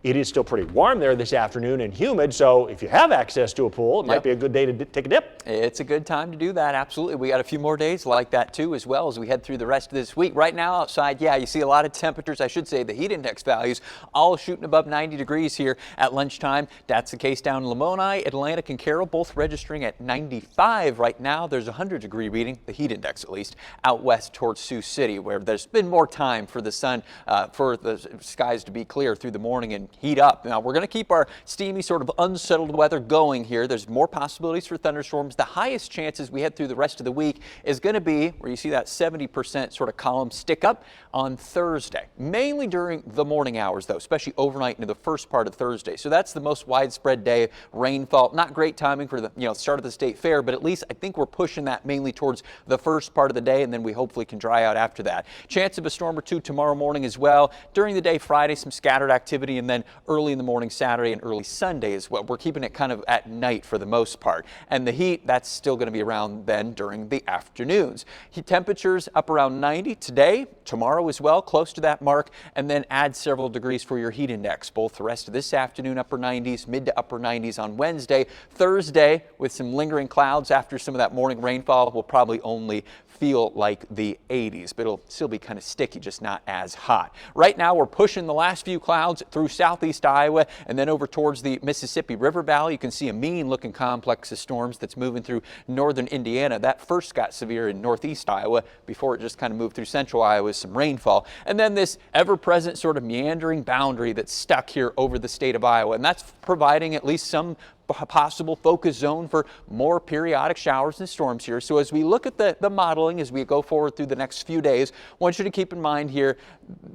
It is still pretty warm there this afternoon and humid, so if you have access to a pool, it might be a good day to take a dip. It's a good time to do that, absolutely. We got a few more days like that too, as well as we head through the rest of this week. Right now outside, yeah, you see a lot of temperatures. I should say the heat index values all shooting above 90 degrees here at lunchtime. That's the case down in Lamoni, Atlantic, and Carroll, both registering at 95 right now. There's a 100-degree reading, the heat index at least, out west towards Sioux City, where there's been more time for the sun, for the skies to be clear through the morning and heat up. Now, we're going to keep our steamy, sort of unsettled weather going here. There's more possibilities for thunderstorms. The highest chances we head through the rest of the week is going to be where you see that 70% sort of column stick up on Thursday, mainly during the morning hours, though, especially overnight into the first part of Thursday. So that's the most widespread day of rainfall. Not great timing for the start of the state fair, but at least I think we're pushing that mainly towards the first part of the day, and then we hopefully can dry out after that. Chance of a storm or two tomorrow morning as well. During the day Friday, some scattered activity, and then early in the morning Saturday and early Sunday as well. We're keeping it kind of at night for the most part. And the heat, that's still going to be around then during the afternoons. Heat temperatures up around 90 today, tomorrow as well, close to that mark, and then add several degrees for your heat index. Both the rest of this afternoon, upper 90s, mid to upper 90s on Wednesday. Thursday, with some lingering clouds after some of that morning rainfall, will probably only feel like the 80s, but it'll still be kind of sticky, just not as hot. Right now, we're pushing the last few clouds through southeast Iowa and then over towards the Mississippi River Valley. You can see a mean-looking complex of storms that's moving through northern Indiana. That first got severe in northeast Iowa before it just kind of moved through central Iowa with some rainfall. And then this ever-present sort of meandering boundary that's stuck here over the state of Iowa, and that's providing at least some possible focus zone for more periodic showers and storms here. So as we look at the modeling as we go forward through the next few days, I want you to keep in mind here,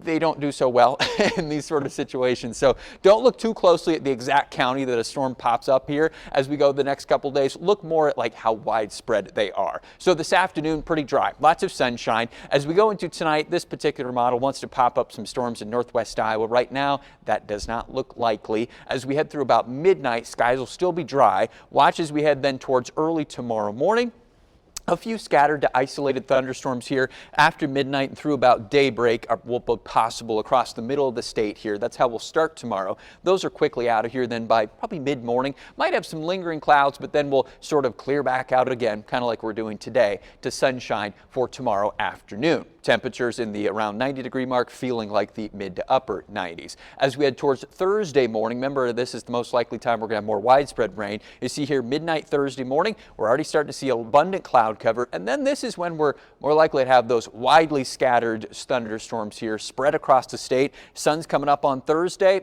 they don't do so well in these sort of situations. So don't look too closely at the exact county that a storm pops up here as we go the next couple of days. Look more at like how widespread they are. So this afternoon, pretty dry, lots of sunshine. As we go into tonight, this particular model wants to pop up some storms in northwest Iowa. Right now, that does not look likely. As we head through about midnight, skies will still be dry. Watch as we head then towards early tomorrow morning. A few scattered to isolated thunderstorms here after midnight and through about daybreak will be possible across the middle of the state here. That's how we'll start tomorrow. Those are quickly out of here then by probably mid-morning. Might have some lingering clouds, but then we'll sort of clear back out again, kind of like we're doing today, to sunshine for tomorrow afternoon. Temperatures in the around 90-degree mark, feeling like the mid to upper 90s. As we head towards Thursday morning, remember this is the most likely time we're going to have more widespread rain. You see here midnight Thursday morning, we're already starting to see abundant cloud cover, and then this is when we're more likely to have those widely scattered thunderstorms here spread across the state. Sun's coming up on Thursday.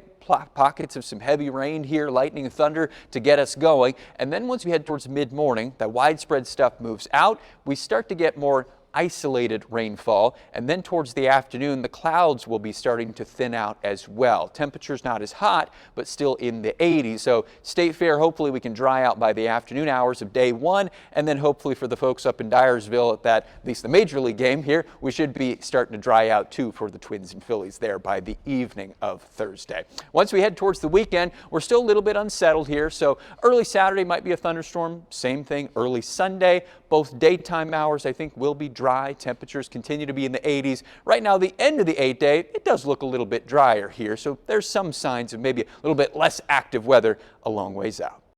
Pockets of some heavy rain here, lightning and thunder to get us going. And then once we head towards mid-morning, that widespread stuff moves out. We start to get more isolated rainfall, and then towards the afternoon the clouds will be starting to thin out as well. Temperatures not as hot, but still in the 80s. So State Fair, hopefully we can dry out by the afternoon hours of day one, and then hopefully for the folks up in Dyersville at that, at least the Major League game here, we should be starting to dry out too for the Twins and Phillies there by the evening of Thursday. Once we head towards the weekend, we're still a little bit unsettled here, so early Saturday might be a thunderstorm, same thing early Sunday. Both daytime hours I think will be dry. Temperatures continue to be in the 80s. Right now, the end of the 8-day, it does look a little bit drier here, so there's some signs of maybe a little bit less active weather a long ways out.